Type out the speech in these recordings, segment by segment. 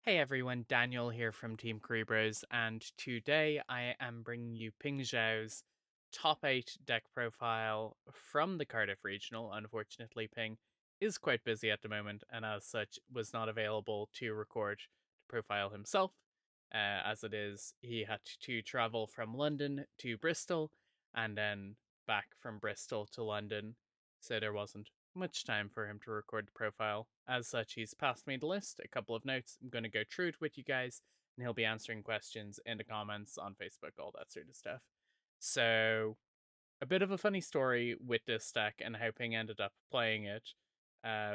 Hey everyone, Daniel here from Team Kuribrohs, and today I am bringing you Ping Zhao's top 8 deck profile from the Cardiff Regional. Unfortunately, Ping is quite busy at the moment, and as such was not available to record the profile himself. As it is, he had to travel from London to Bristol, and then back from Bristol to London, so there wasn't much time for him to record the profile. As such, he's passed me the list, a couple of notes. I'm going to go through it with you guys, and he'll be answering questions in the comments on Facebook, all that sort of stuff. So, a bit of a funny story with this deck and how Ping ended up playing it.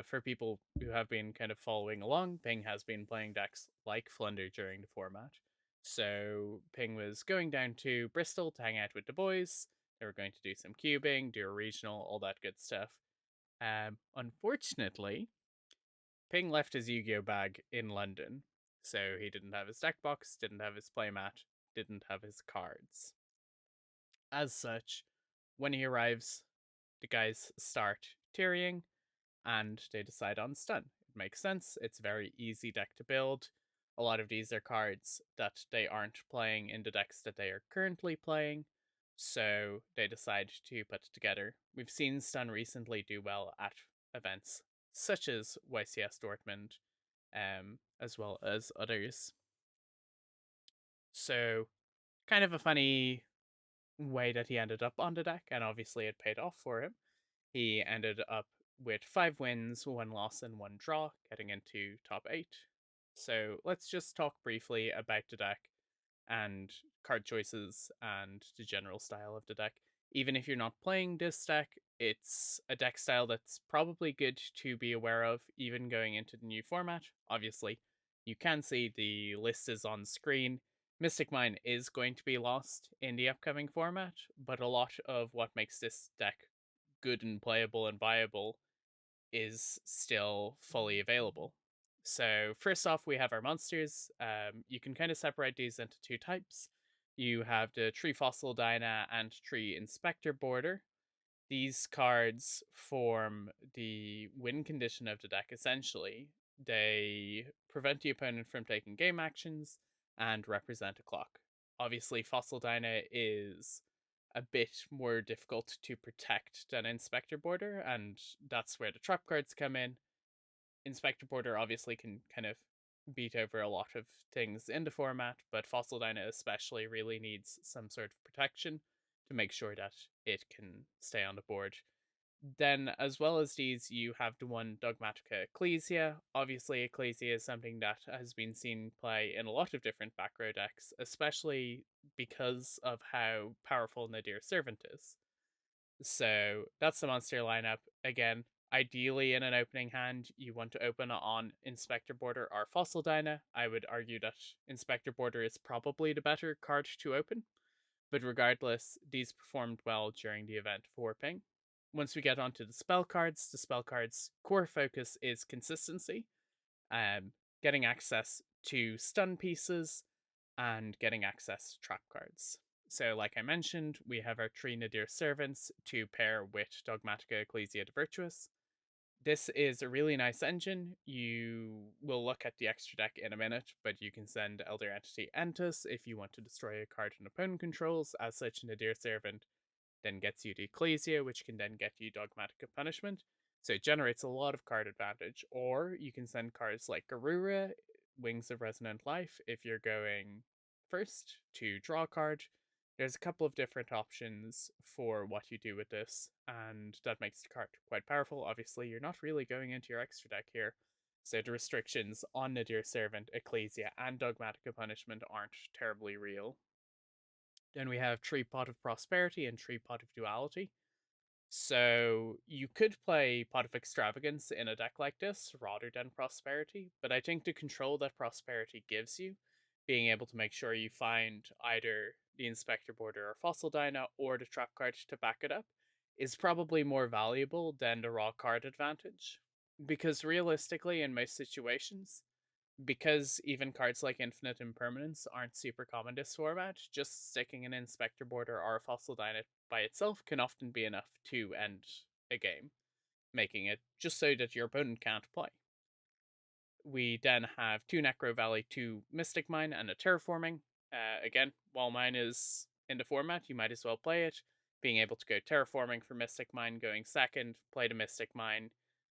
For people who have been kind of following along, Ping has been playing decks like Flunder during the format. So Ping was going down to Bristol to hang out with the boys. They were going to do some cubing, do a regional, all that good stuff. Unfortunately, Ping left his Yu-Gi-Oh bag in London, so he didn't have his deck box, didn't have his playmat, didn't have his cards. As such, when he arrives, the guys start tearing, and they decide on stun. It makes sense. It's a very easy deck to build. A lot of these are cards that they aren't playing in the decks that they are currently playing, so they decide to put it together. We've seen stun recently do well at events such as YCS Dortmund, as well as others. So, kind of a funny way that he ended up on the deck, and obviously it paid off for him. He ended up with 5 wins, 1 loss, and 1 draw, getting into top 8. So let's just talk briefly about the deck and card choices and the general style of the deck. Even if you're not playing this deck, it's a deck style that's probably good to be aware of, even going into the new format. Obviously, you can see the list is on screen. Mystic Mine is going to be lost in the upcoming format, but a lot of what makes this deck good and playable and viable is still fully available. So first off, we have our monsters. You can kind of separate these into two types. You have the Tree Fossil Dyna and Tree Inspector border. These cards form the win condition of the deck essentially. They prevent the opponent from taking game actions and represent a clock. Obviously, Fossil Dyna is a bit more difficult to protect than Inspector Border, and that's where the trap cards come in. Inspector Border obviously can kind of beat over a lot of things in the format, but Fossil Dyna especially really needs some sort of protection to make sure that it can stay on the board. Then, as well as these, you have the one Dogmatica Ecclesia. Obviously, Ecclesia is something that has been seen play in a lot of different back row decks, especially because of how powerful Nadir Servant is. So that's the monster lineup. Again, ideally in an opening hand, you want to open on Inspector Border or Fossil Dyna. I would argue that Inspector Border is probably the better card to open, but regardless, these performed well during the event for Ping. Once we get onto the spell cards' core focus is consistency, um, getting access to stun pieces, and getting access to trap cards. So, like I mentioned, we have our three Nadir servants to pair with Dogmatica Ecclesia the Virtuous. This is a really nice engine. You will look at the extra deck in a minute, but you can send Elder Entity Entus if you want to destroy a card an opponent controls. As such, Nadir Servant then gets you the Ecclesia, which can then get you Dogmatica Punishment. So it generates a lot of card advantage. Or you can send cards like Garura, Wings of Resonant Life, if you're going first to draw a card. There's a couple of different options for what you do with this, and that makes the card quite powerful. Obviously, you're not really going into your extra deck here, so the restrictions on Nadir Servant, Ecclesia, and Dogmatica Punishment aren't terribly real. Then we have Tree Pot of Prosperity and Tree Pot of Duality. So you could play Pot of Extravagance in a deck like this rather than Prosperity, but I think the control that Prosperity gives you, being able to make sure you find either the Inspector Border or Fossil Dyna or the trap card to back it up, is probably more valuable than the raw card advantage. Because realistically, in most situations, because even cards like Infinite Impermanence aren't super common this format, just sticking an Inspector Border or a Fossil Dyna by itself can often be enough to end a game, making it just so that your opponent can't play. We then have 2 Necro Valley, 2 Mystic Mine, and a Terraforming. Again, while mine is in the format, you might as well play it. Being able to go Terraforming for Mystic Mine, going second, play the Mystic Mine,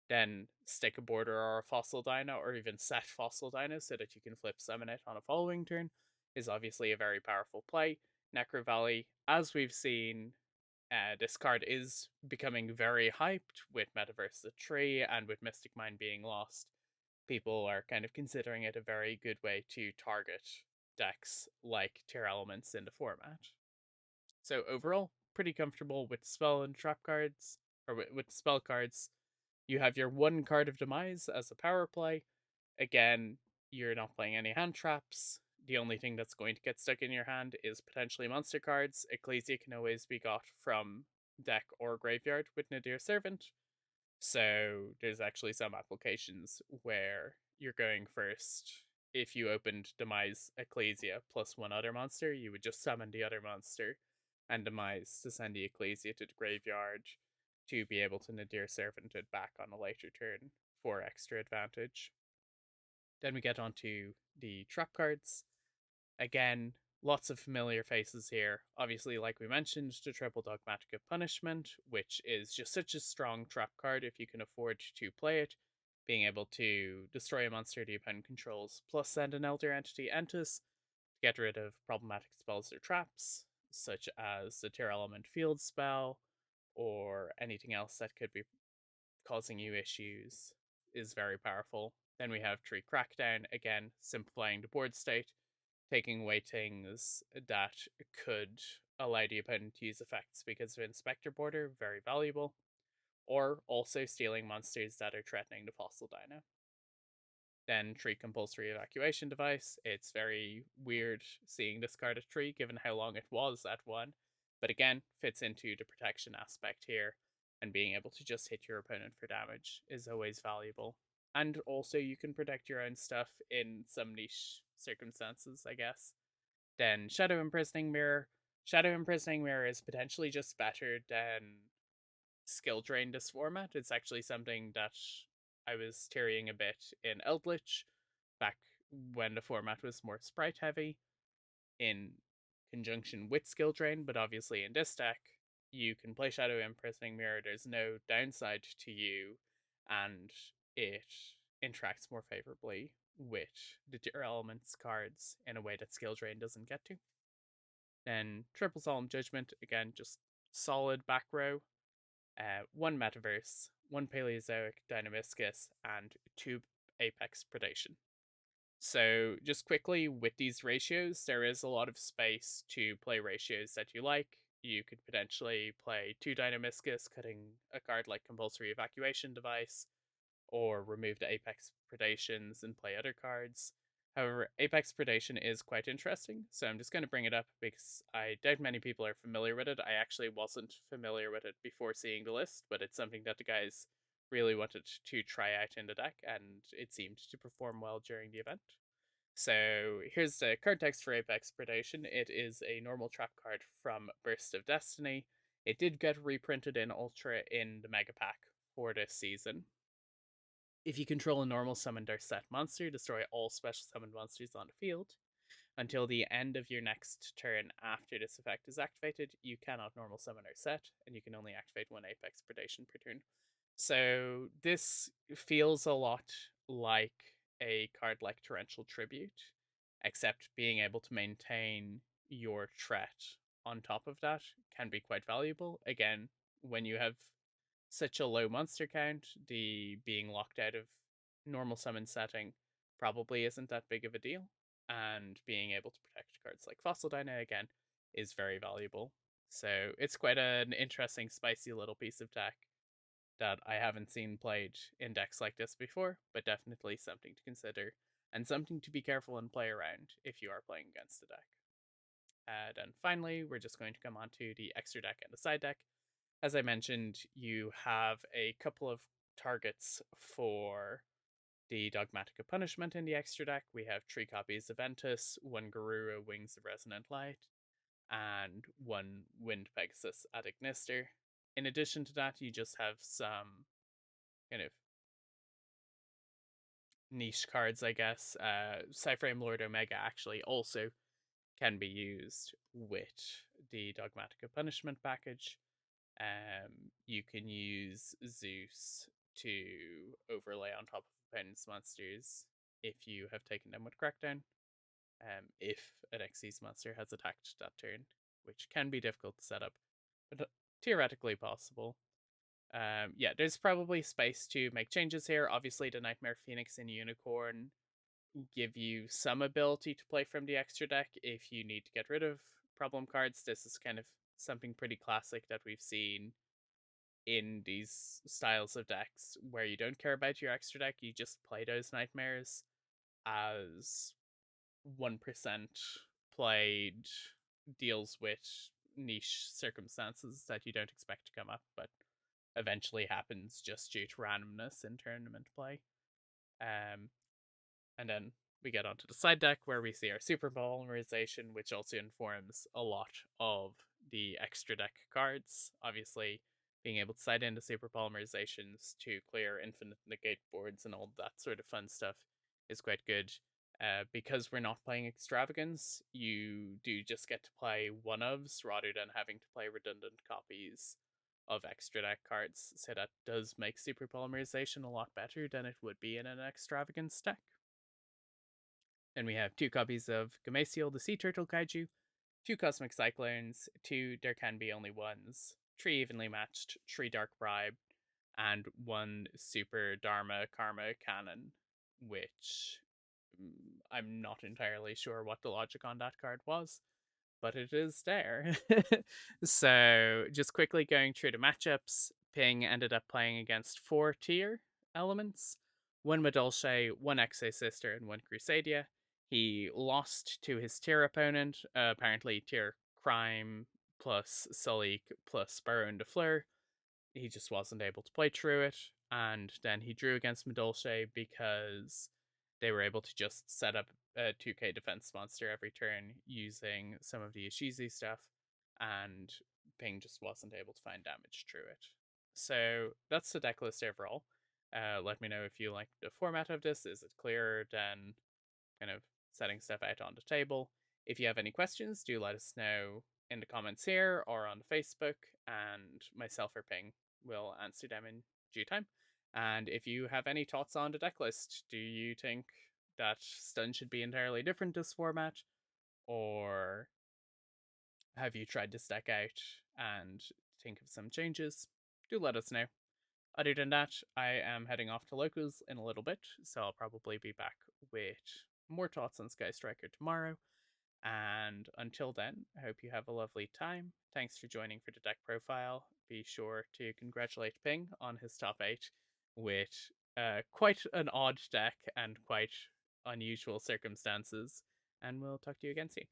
then stick a border or a Fossil Dino, or even set Fossil Dino so that you can flip summon it on a following turn, is obviously a very powerful play. Necro Valley, as we've seen, this card is becoming very hyped with Metaverse the Tree and with Mystic Mine being lost. People are kind of considering it a very good way to target decks like Tier Elements in the format. So overall, pretty comfortable with spell and trap cards, or with spell cards. You have your one card of Demise as a power play. Again, you're not playing any hand traps. The only thing that's going to get stuck in your hand is potentially monster cards. Ecclesia can always be got from deck or graveyard with Nadir Servant. So there's actually some applications where you're going first. If you opened Demise Ecclesia plus one other monster, you would just summon the other monster and Demise to send the Ecclesia to the graveyard to be able to Nadir Servant it back on a later turn for extra advantage. Then we get onto the trap cards. Again, lots of familiar faces here. Obviously, like we mentioned, the Triple Dogmatica Punishment, which is just such a strong trap card if you can afford to play it. Being able to destroy a monster the opponent controls, plus send an Elder Entity Entus to get rid of problematic spells or traps, such as the Tear Element Field spell, or anything else that could be causing you issues, is very powerful. Then we have Tree Crackdown, again, simplifying the board state, taking away things that could allow the opponent to use effects because of Inspector Border, very valuable, or also stealing monsters that are threatening the Fossil Dino. Then Tree Compulsory Evacuation Device. It's very weird seeing this card at Tree given how long it was at 1, but again, fits into the protection aspect here, and being able to just hit your opponent for damage is always valuable. And also, you can protect your own stuff in some niche circumstances, I guess. Then Shadow Imprisoning Mirror. Shadow Imprisoning Mirror is potentially just better than Skill Drain this format. It's actually something that I was tearing a bit in Eldritch back when the format was more sprite heavy in conjunction with Skill Drain, but obviously in this deck, you can play Shadow Imprisoning Mirror. There's no downside to you, and it interacts more favorably with the Dear Elements cards in a way that Skill Drain doesn't get to. Then Triple Solemn Judgment, again, just solid back row. One Metaverse, one Paleozoic Dynamiscus, and two Apex Predation. So, just quickly, with these ratios, there is a lot of space to play ratios that you like. You could potentially play 2 Dynamiscus, cutting a card like Compulsory Evacuation Device, or remove the Apex Predations and play other cards. However, Apex Predation is quite interesting, so I'm just going to bring it up because I doubt many people are familiar with it. I actually wasn't familiar with it before seeing the list, but it's something that the guys really wanted to try out in the deck, and it seemed to perform well during the event. So here's the card text for Apex Predation. It is a normal trap card from Burst of Destiny. It did get reprinted in Ultra in the Mega Pack for this season. If you control a normal summoned or set monster, destroy all special summoned monsters on the field. Until the end of your next turn after this effect is activated, you cannot normal summon or set, and you can only activate one Apex Predation per turn. So this feels a lot like a card like Torrential Tribute, except being able to maintain your threat on top of that can be quite valuable. Again, when you have such a low monster count, the being locked out of normal summon setting probably isn't that big of a deal, and being able to protect cards like Fossil Dino again is very valuable. So it's quite an interesting, spicy little piece of tech that I haven't seen played in decks like this before, but definitely something to consider and something to be careful and play around if you are playing against the deck. And finally, we're just going to come on to the extra deck and the side deck. As I mentioned, you have a couple of targets for the Dogmatica Punishment in the extra deck. We have 3 copies of Ventus, 1 Garura Wings of Resonant Light, and 1 Wind Pegasus ad Ignister. In addition to that, you just have some kind of niche cards, I guess. Cyframe Lord Omega actually also can be used with the Dogmatica Punishment package. You can use Zeus to overlay on top of opponent's monsters if you have taken them with Crackdown. If an Xyz monster has attacked that turn, which can be difficult to set up, but theoretically possible. Yeah, there's probably space to make changes here. Obviously, the Nightmare Phoenix and Unicorn give you some ability to play from the extra deck if you need to get rid of problem cards. This is kind of something pretty classic that we've seen in these styles of decks where you don't care about your extra deck, you just play those nightmares as 1% played deals with niche circumstances that you don't expect to come up, but eventually happens just due to randomness in tournament play. Um, and then we get onto the side deck where we see our super polymerization, which also informs a lot of the extra deck cards. Obviously, being able to side into super polymerizations to clear infinite negate boards and all that sort of fun stuff is quite good. Because we're not playing extravagance, you do just get to play one ofs rather than having to play redundant copies of extra deck cards. So that does make super polymerization a lot better than it would be in an extravagance deck. Then we have 2 copies of Gameciel, the Sea Turtle Kaiju, 2 Cosmic Cyclones, 2 There Can Be Only Ones, 3 Evenly Matched, 3 Dark Bribe, and 1 Super Dharma Karma Cannon, which I'm not entirely sure what the logic on that card was, but it is there. So, just quickly going through the matchups, Ping ended up playing against 4 tier elements, 1 Madolche, 1 Sister, and 1 Crusadia. He lost to his tier opponent, apparently tier Crime plus Sully plus Baron de Fleur. He just wasn't able to play through it, and then he drew against Madolche because they were able to just set up a 2k defense monster every turn using some of the Ishizu stuff, and Ping just wasn't able to find damage through it. So that's the deck list overall. Let me know if you like the format of this. Is it clearer than kind of setting stuff out on the table? If you have any questions, do let us know in the comments here or on Facebook, and myself or Ping will answer them in due time. And if you have any thoughts on the deck list, do you think that stun should be entirely different this format, or have you tried this deck out and think of some changes? Do let us know. Other than that, I am heading off to locals in a little bit, so I'll probably be back with more thoughts on Sky Striker tomorrow. And until then, I hope you have a lovely time. Thanks for joining for the deck profile. Be sure to congratulate Ping on his top 8 with quite an odd deck and quite unusual circumstances. And we'll talk to you again soon.